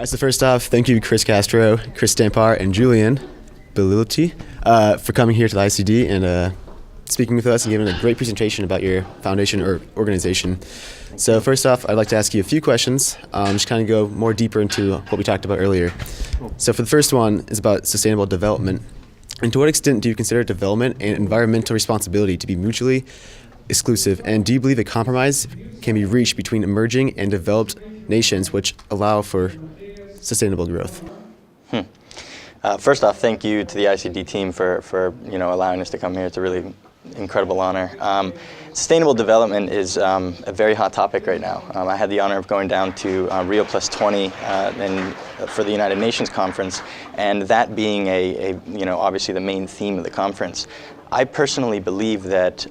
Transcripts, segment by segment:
So first off, thank you, Chris Castro, Chris Stampar, and Julian Belilty for coming here to the ICD and speaking with us and giving a great presentation about your foundation or organization. So first off, I'd like to ask you a few questions, just kind of go more deeper into what we talked about earlier. So for the first one is about sustainable development. And to what extent do you consider development and environmental responsibility to be mutually exclusive? And do you believe a compromise can be reached between emerging and developed nations which allow for sustainable growth? First off, thank you to the ICD team for allowing us to come here. It's a really incredible honor. Sustainable development is a very hot topic right now. I had the honor of going down to Rio Plus 20 for the United Nations conference, and that being obviously the main theme of the conference. I personally believe that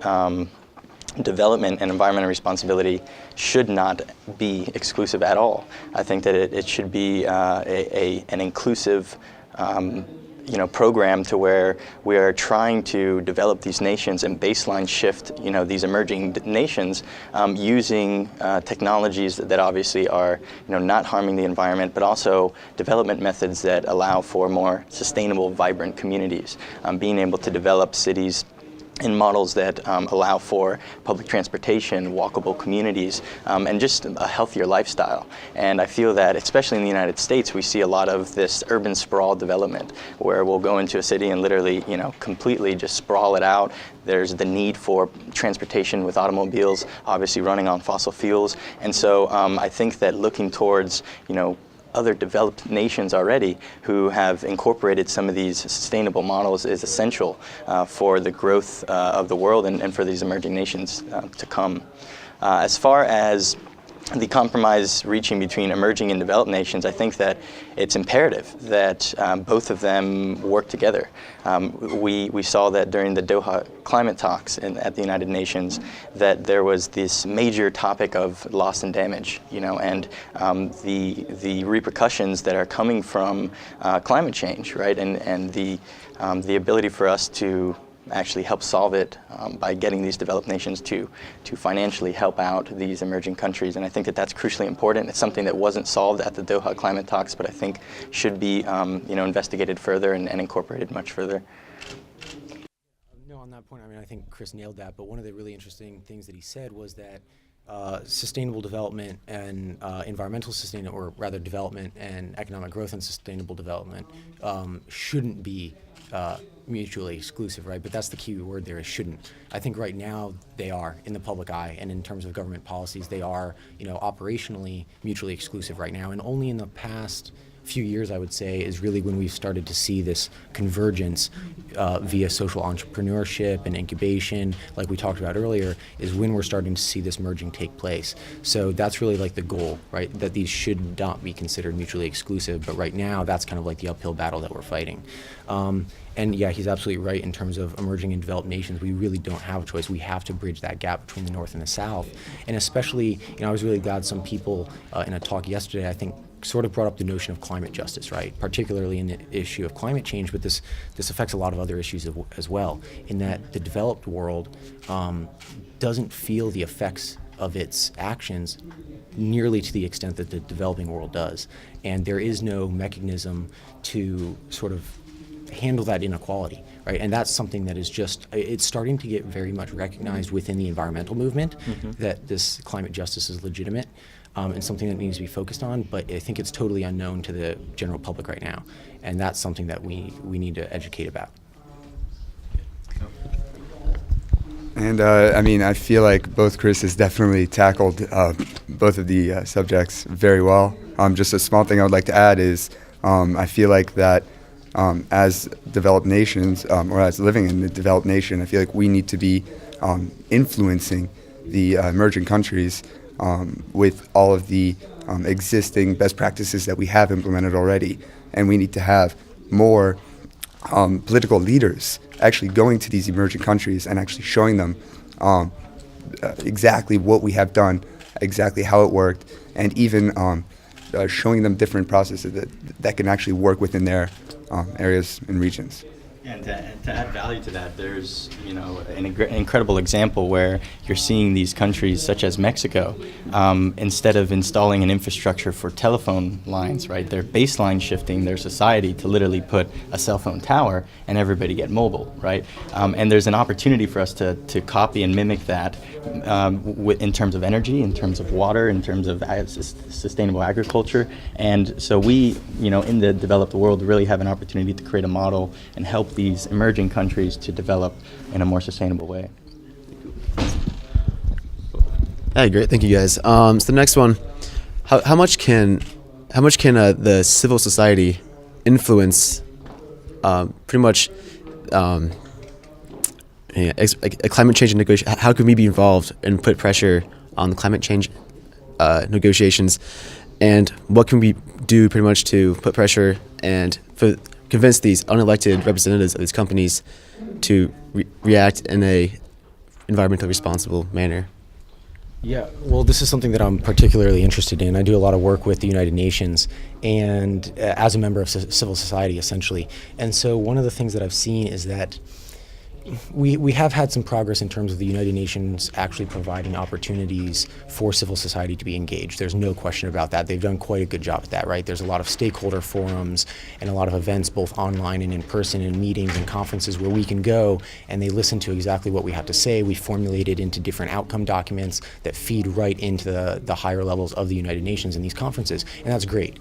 development and environmental responsibility should not be exclusive at all. I think that it should be an inclusive program to where we are trying to develop these nations and baseline shift these emerging nations using technologies that obviously are not harming the environment, but also development methods that allow for more sustainable, vibrant communities, being able to develop cities in models that allow for public transportation, walkable communities, and just a healthier lifestyle. And I feel that, especially in the United States, we see a lot of this urban sprawl development, where we'll go into a city and literally, completely just sprawl it out. There's the need for transportation with automobiles, obviously running on fossil fuels. And so I think that looking towards, other developed nations already who have incorporated some of these sustainable models is essential for the growth of the world and for these emerging nations to come. As far as the compromise reaching between emerging and developed nations, I think that it's imperative that both of them work together. We saw that during the Doha climate talks at the United Nations, that there was this major topic of loss and damage, and the repercussions that are coming from climate change, right? And the ability for us to actually help solve it by getting these developed nations to financially help out these emerging countries. And I think that that's crucially important. It's something that wasn't solved at the Doha climate talks, but I think should be investigated further and incorporated much further. No, on that point, I think Chris nailed that, but one of the really interesting things that he said was that sustainable development and environmental sustainable, or rather development and economic growth and sustainable development shouldn't be mutually exclusive, right? But that's the key word there, is shouldn't. I think right now they are in the public eye, and in terms of government policies, they are, operationally mutually exclusive right now. And only in the past few years, I would say, is really when we've started to see this convergence via social entrepreneurship and incubation, like we talked about earlier, is when we're starting to see this merging take place. So that's really like the goal, right? That these should not be considered mutually exclusive, but right now that's kind of like the uphill battle that we're fighting. And yeah, he's absolutely right in terms of emerging and developed nations. We really don't have a choice. We have to bridge that gap between the North and the South. And especially, I was really glad some people in a talk yesterday, I think, sort of brought up the notion of climate justice, right? Particularly in the issue of climate change, but this affects a lot of other issues as well, in that the developed world doesn't feel the effects of its actions nearly to the extent that the developing world does. And there is no mechanism to sort of handle that inequality, right? And that's something that is it's starting to get very much recognized within the environmental movement, that this climate justice is legitimate and something that needs to be focused on, but I think it's totally unknown to the general public right now. And that's something that we need to educate about. And I feel like both Chris has definitely tackled both of the subjects very well. Just a small thing I would like to add is I feel like that as developed nations, or as living in a developed nation, I feel like we need to be influencing the emerging countries with all of the existing best practices that we have implemented already. And we need to have more political leaders actually going to these emerging countries and actually showing them exactly what we have done, exactly how it worked, and even showing them different processes that can actually work within their areas and regions. And to add value to that, there's an incredible example where you're seeing these countries such as Mexico, instead of installing an infrastructure for telephone lines, right, they're baseline shifting their society to literally put a cell phone tower and everybody get mobile, right? And there's an opportunity for us to copy and mimic that in terms of energy, in terms of water, in terms of sustainable agriculture. And so we, in the developed world, really have an opportunity to create a model and help these emerging countries to develop in a more sustainable way. Hey, great, thank you guys. So the next one, how much can the civil society influence pretty much a climate change negotiation? How can we be involved and put pressure on the climate change negotiations, and what can we do pretty much to put pressure and convince these unelected representatives of these companies to react in a environmentally responsible manner? Yeah, well, this is something that I'm particularly interested in. I do a lot of work with the United Nations and as a member of civil society, essentially. And so one of the things that I've seen is that we have had some progress in terms of the United Nations actually providing opportunities for civil society to be engaged. There's no question about that. They've done quite a good job at that, right? There's a lot of stakeholder forums and a lot of events, both online and in person, and meetings and conferences where we can go and they listen to exactly what we have to say. We formulate it into different outcome documents that feed right into the higher levels of the United Nations in these conferences, and that's great.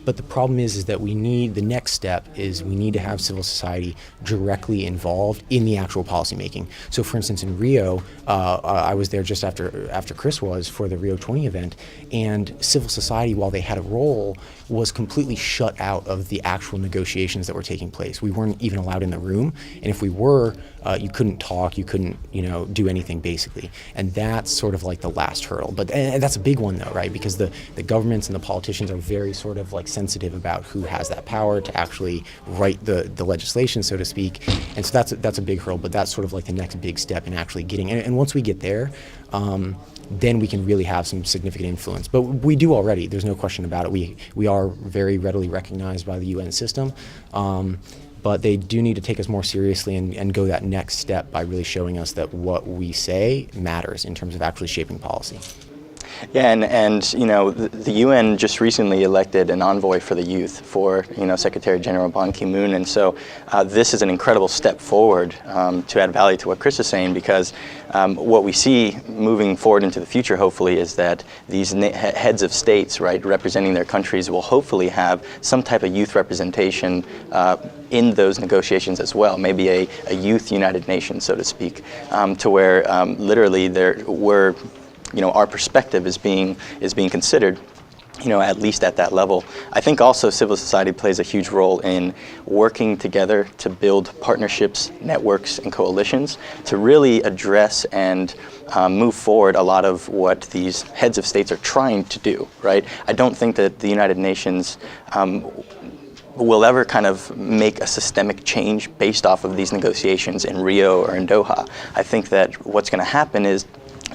But the problem is that the next step is we need to have civil society directly involved in the actual policy making. So for instance, in Rio, I was there just after Chris was for the Rio 20 event, and civil society, while they had a role, was completely shut out of the actual negotiations that were taking place. We weren't even allowed in the room, and if we were, you couldn't talk, you couldn't, do anything basically. And that's sort of like the last hurdle. But and that's a big one though, right? Because the governments and the politicians are very sort of like sensitive about who has that power to actually write the legislation, so to speak. And so that's a big hurdle, but that's sort of like the next big step in actually getting, and once we get there, then we can really have some significant influence. But we do already, there's no question about it. We are very readily recognized by the UN system, but they do need to take us more seriously and go that next step by really showing us that what we say matters in terms of actually shaping policy. Yeah, and the UN just recently elected an envoy for the youth for Secretary General Ban Ki-moon, and so this is an incredible step forward to add value to what Chris is saying, because what we see moving forward into the future, hopefully, is that these heads of states, right, representing their countries, will hopefully have some type of youth representation in those negotiations as well. Maybe a youth United Nations, so to speak, to where literally our perspective is being considered, at least at that level. I think also civil society plays a huge role in working together to build partnerships, networks, and coalitions to really address and move forward a lot of what these heads of states are trying to do, right? I don't think that the United Nations will ever kind of make a systemic change based off of these negotiations in Rio or in Doha. I think that what's going to happen is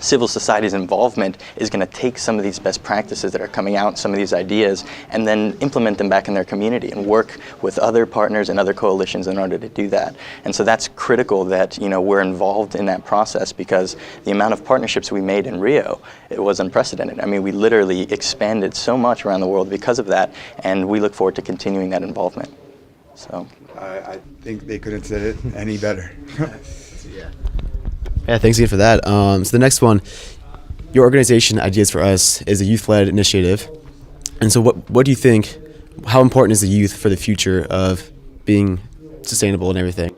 civil society's involvement is going to take some of these best practices that are coming out, some of these ideas, and then implement them back in their community and work with other partners and other coalitions in order to do that. And so that's critical that we're involved in that process, because the amount of partnerships we made in Rio, it was unprecedented. I mean, we literally expanded so much around the world because of that, and we look forward to continuing that involvement. So I think they couldn't have said it any better. Yeah, thanks again for that. So the next one, your organization, Ideas for Us, is a youth-led initiative. And so what do you think, how important is the youth for the future of being sustainable and everything?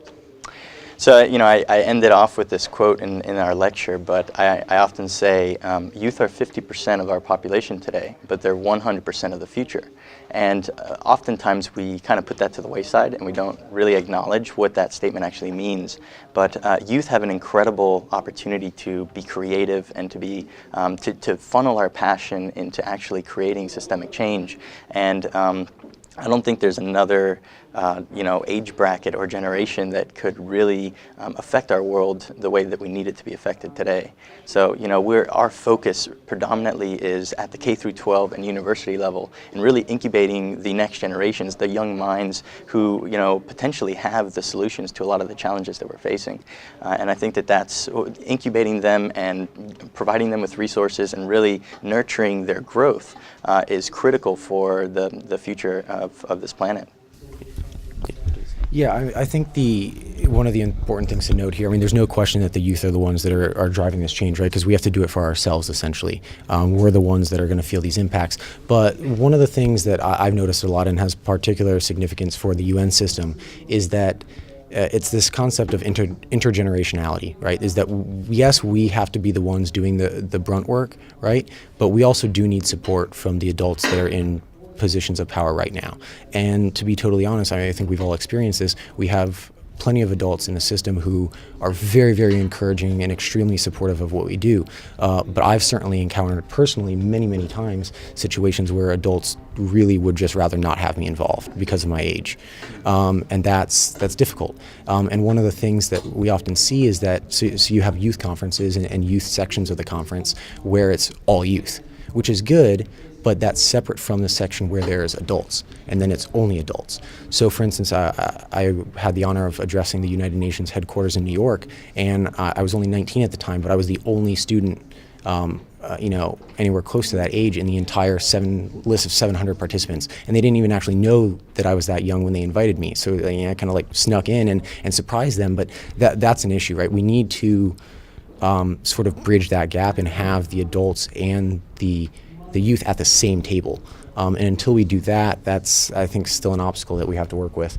So, I ended off with this quote in our lecture, but I often say youth are 50% of our population today, but they're 100% of the future. And oftentimes we kind of put that to the wayside and we don't really acknowledge what that statement actually means. But youth have an incredible opportunity to be creative and to be to funnel our passion into actually creating systemic change. And I don't think there's another age bracket or generation that could really affect our world the way that we need it to be affected today. So, our focus predominantly is at the K through 12 and university level, and really incubating the next generations, the young minds who, potentially have the solutions to a lot of the challenges that we're facing. And I think that that's incubating them and providing them with resources and really nurturing their growth is critical for the future of this planet. Yeah, I think one of the important things to note here, there's no question that the youth are the ones that are driving this change, right? Because we have to do it for ourselves, essentially. We're the ones that are going to feel these impacts. But one of the things that I've noticed a lot and has particular significance for the UN system is that it's this concept of intergenerationality, right? Is that, yes, we have to be the ones doing the brunt work, right? But we also do need support from the adults that are in positions of power right now. And to be totally honest, I think we've all experienced this. We have plenty of adults in the system who are very, very encouraging and extremely supportive of what we do. But I've certainly encountered personally many, many times situations where adults really would just rather not have me involved because of my age. And that's difficult. And one of the things that we often see is that, so you have youth conferences and youth sections of the conference where it's all youth, which is good, but that's separate from the section where there's adults, and then it's only adults. So for instance, I had the honor of addressing the United Nations headquarters in New York, and I was only 19 at the time, but I was the only student anywhere close to that age in the entire list of 700 participants, and they didn't even actually know that I was that young when they invited me. So I kind of like snuck in and surprised them, but that's an issue, right? We need to sort of bridge that gap and have the adults and the youth at the same table. And until we do that, that's, I think, still an obstacle that we have to work with.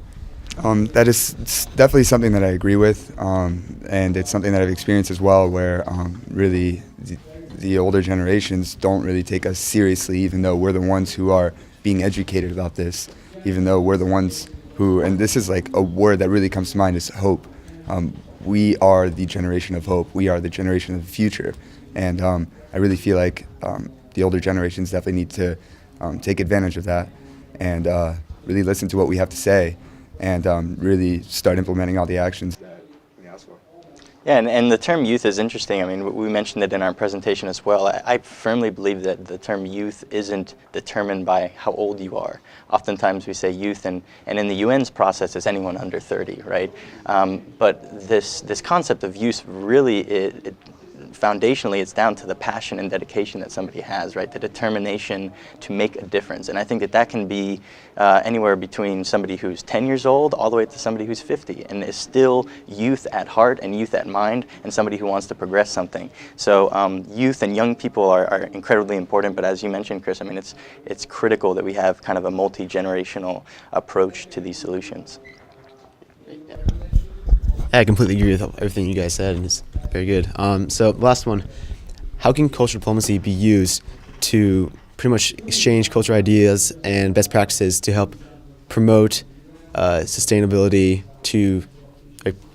That is definitely something that I agree with, and it's something that I've experienced as well, where really the older generations don't really take us seriously, even though we're the ones who are being educated about this, even though we're the ones who, and this is like a word that really comes to mind, is hope. We are the generation of hope. We are the generation of the future. And I really feel like the older generations definitely need to take advantage of that and really listen to what we have to say and really start implementing all the actions that we ask for. Yeah, and the term youth is interesting. We mentioned it in our presentation as well. I firmly believe that the term youth isn't determined by how old you are. Oftentimes we say youth, and in the UN's process, it's anyone under 30, right? But this concept of youth really, foundationally, it's down to the passion and dedication that somebody has, right? The determination to make a difference. And I think that can be anywhere between somebody who's 10 years old all the way to somebody who's 50 and is still youth at heart and youth at mind and somebody who wants to progress something. So youth and young people are incredibly important, but as you mentioned, Chris, it's critical that we have kind of a multi-generational approach to these solutions. I completely agree with everything you guys said, and it's very good. So last one, how can cultural diplomacy be used to pretty much exchange cultural ideas and best practices to help promote sustainability to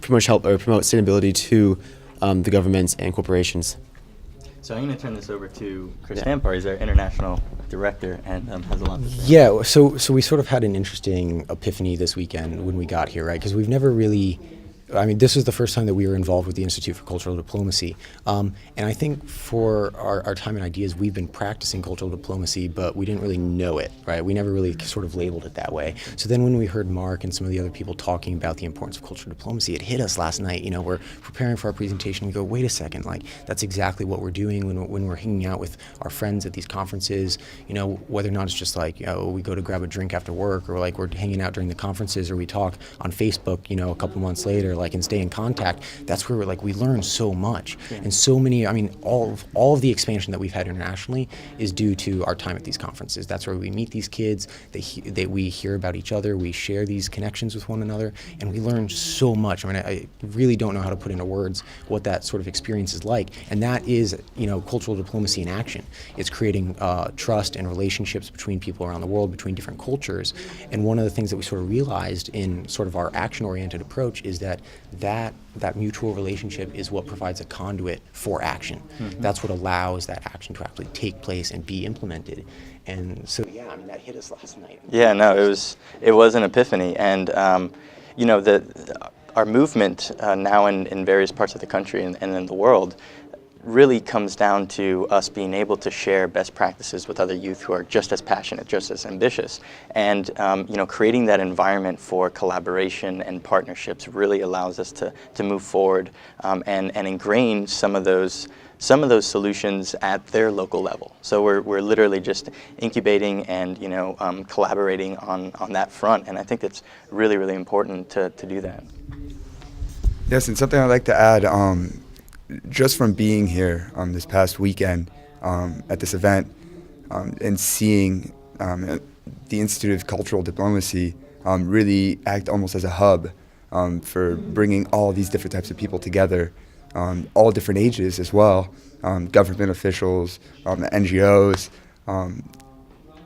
promote sustainability to the governments and corporations? So I'm going to turn this over to Chris Stampar. He's our international director and has a lot to say. Yeah, so we sort of had an interesting epiphany this weekend when we got here, right? Because we've never really, this was the first time that we were involved with the Institute for Cultural Diplomacy. And I think for our time and ideas, we've been practicing cultural diplomacy, but we didn't really know it, right? We never really sort of labeled it that way. So then when we heard Mark and some of the other people talking about the importance of cultural diplomacy, it hit us last night. We're preparing for our presentation. We go, wait a second, that's exactly what we're doing when we're hanging out with our friends at these conferences, whether or not it's just we go to grab a drink after work, or we're hanging out during the conferences, or we talk on Facebook, a couple months later, and stay in contact. That's where we learn so much. Yeah. And so many, all of the expansion that we've had internationally is due to our time at these conferences. That's where we meet these kids, we hear about each other, we share these connections with one another, and we learn so much. I really don't know how to put into words what that sort of experience is like. And that is, cultural diplomacy in action. It's creating trust and relationships between people around the world, between different cultures. And one of the things that we sort of realized in sort of our action-oriented approach is that that mutual relationship is what provides a conduit for action. That's what allows that action to actually take place and be implemented. And so, yeah, I mean, that hit us last night. Yeah, no, it was an epiphany, and you know, our movement now in various parts of the country and in the world really comes down to us being able to share best practices with other youth who are just as passionate, just as ambitious, and you know, creating that environment for collaboration and partnerships really allows us to move forward and ingrain some of those solutions at their local level. So we're literally just incubating and, you know, collaborating on that front, and I think it's really, really important to do that. Yes, and something I'd like to add, just from being here this past weekend at this event and seeing the Institute of Cultural Diplomacy really act almost as a hub for bringing all these different types of people together, all different ages as well, government officials, NGOs.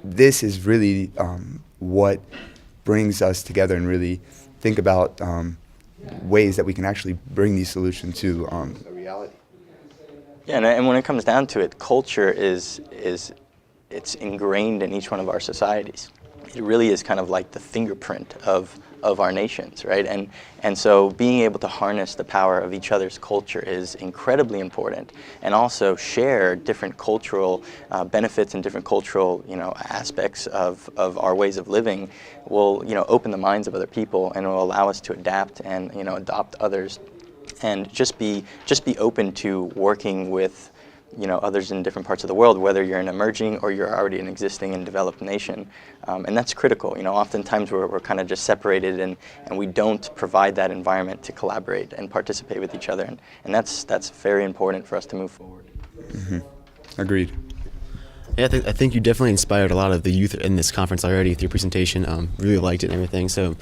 This is really what brings us together and really think about ways that we can actually bring these solutions to a reality. Yeah, and when it comes down to it, culture it's ingrained in each one of our societies. It really is kind of like the fingerprint of our nations, right? And so being able to harness the power of each other's culture is incredibly important, and also share different cultural benefits and different cultural, you know, aspects of our ways of living will, you know, open the minds of other people and will allow us to adapt and, you know, adopt others, and just be open to working with, you know, others in different parts of the world, whether you're an emerging or you're already an existing and developed nation. And that's critical. You know, oftentimes we're kind of just separated and we don't provide that environment to collaborate and participate with each other. And that's very important for us to move forward. Mm-hmm. Agreed. Yeah, I think you definitely inspired a lot of the youth in this conference already with your presentation. Really liked it and everything. So,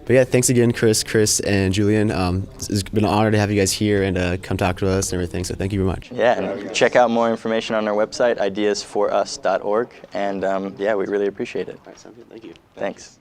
but yeah, thanks again, Chris, and Julian. It's been an honor to have you guys here and come talk to us and everything. So thank you very much. Yeah, and check out more information on our website, ideasforus.org. And yeah, we really appreciate it. All right, sounds good. Thank you. Thanks.